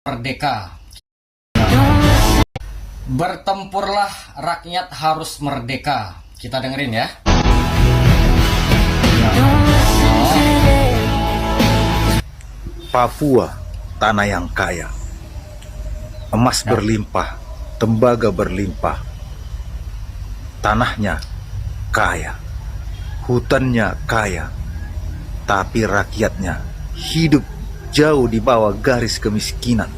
Merdeka. Bertempurlah rakyat harus merdeka. Kita dengerin ya. Papua, tanah yang kaya. Emas berlimpah, tembaga berlimpah. Tanahnya kaya, hutannya kaya, tapi rakyatnya hidup jauh di bawah garis kemiskinan.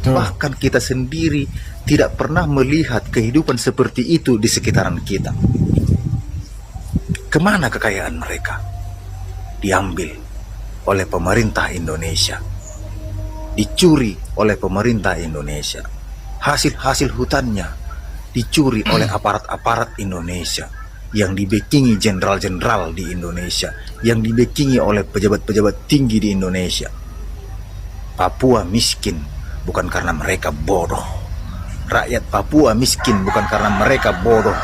Bahkan kita sendiri tidak pernah melihat kehidupan seperti itu di sekitaran kita. Kemana kekayaan mereka? Diambil oleh pemerintah Indonesia, dicuri oleh pemerintah Indonesia. Hasil-hasil hutannya dicuri oleh aparat-aparat Indonesia yang dibekingi jenderal-jenderal di Indonesia, yang dibekingi oleh pejabat-pejabat tinggi di Indonesia. Papua miskin bukan karena mereka bodoh. Rakyat Papua miskin bukan karena mereka bodoh,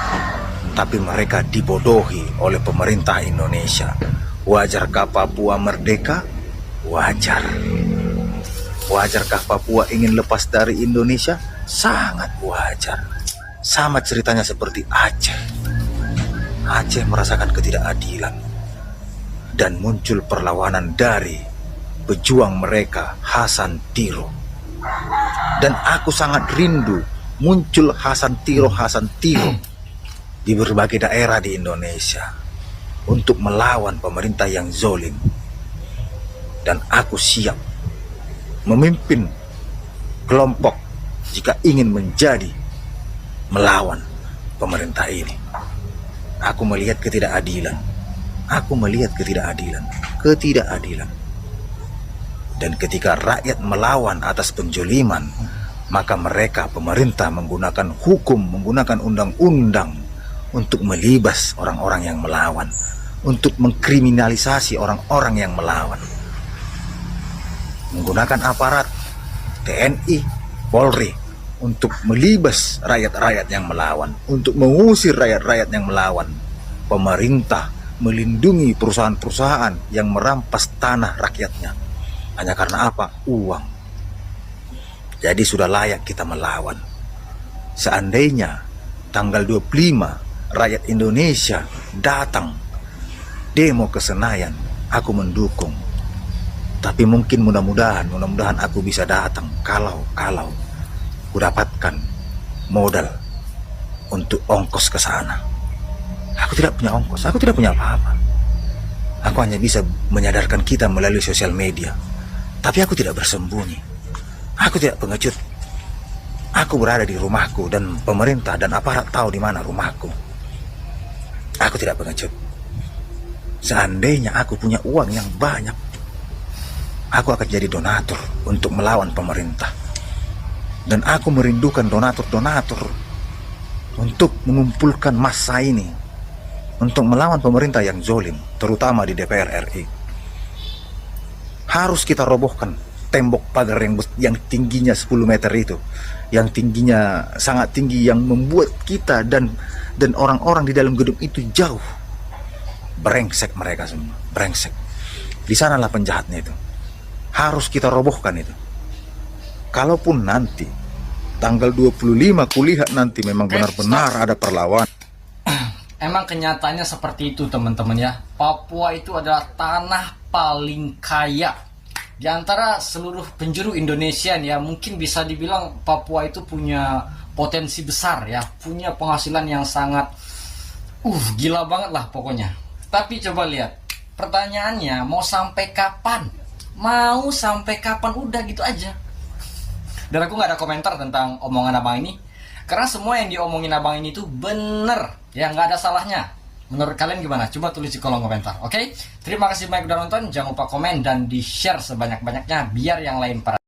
tapi mereka dibodohi oleh pemerintah Indonesia. Wajarkah Papua merdeka? Wajar. Wajarkah Papua ingin lepas dari Indonesia? Sangat wajar. Sama ceritanya seperti Aceh. Aceh merasakan ketidakadilan dan muncul perlawanan dari pejuang mereka, Hasan Tiro. Dan aku sangat rindu muncul Hasan Tiro di berbagai daerah di Indonesia untuk melawan pemerintah yang zolim. Dan aku siap memimpin kelompok jika ingin menjadi melawan pemerintah ini. Aku melihat ketidakadilan. Aku melihat ketidakadilan. Dan ketika rakyat melawan atas penjoliman, maka mereka, pemerintah, menggunakan hukum, menggunakan undang-undang untuk melibas orang-orang yang melawan, untuk mengkriminalisasi orang-orang yang melawan. Menggunakan aparat TNI, Polri untuk melibas rakyat-rakyat yang melawan, untuk mengusir rakyat-rakyat yang melawan. Pemerintah melindungi perusahaan-perusahaan yang merampas tanah rakyatnya. Hanya karena apa? Uang. Jadi sudah layak kita melawan. Seandainya tanggal 25 rakyat Indonesia datang demo ke Senayan, aku mendukung. Tapi mungkin mudah-mudahan aku bisa datang kalau kudapatkan modal untuk ongkos ke sana. Aku tidak punya ongkos, aku tidak punya apa-apa. Aku hanya bisa menyadarkan kita melalui sosial media. Tapi aku tidak bersembunyi. Aku tidak pengecut. Aku berada di rumahku dan pemerintah dan aparat tahu di mana rumahku. Aku tidak pengecut. Seandainya aku punya uang yang banyak, aku akan jadi donatur untuk melawan pemerintah. Dan aku merindukan donatur-donatur untuk mengumpulkan massa ini untuk melawan pemerintah yang zolim, terutama di DPR RI. Harus kita robohkan tembok pagar yang tingginya 10 meter itu, yang tingginya sangat tinggi, yang membuat kita dan orang-orang di dalam gedung itu jauh. Brengsek mereka semua, brengsek. Di sanalah penjahatnya itu. Harus kita robohkan itu. Kalaupun nanti tanggal 25 kulihat nanti memang benar-benar ada perlawanan. Emang kenyataannya seperti itu teman-teman ya. Papua itu adalah tanah paling kaya di antara seluruh penjuru Indonesia ya. Mungkin bisa dibilang Papua itu punya potensi besar ya, punya penghasilan yang sangat gila banget lah pokoknya. Tapi coba lihat, pertanyaannya mau sampai kapan? Mau sampai kapan? Udah gitu aja. Dan aku nggak ada komentar tentang omongan abang ini, karena semua yang diomongin abang ini tuh bener ya, nggak ada salahnya. Menurut kalian gimana? Coba tulis di kolom komentar, oke? Terima kasih banyak udah nonton. Jangan lupa komen dan di-share sebanyak-banyaknya biar yang lain pada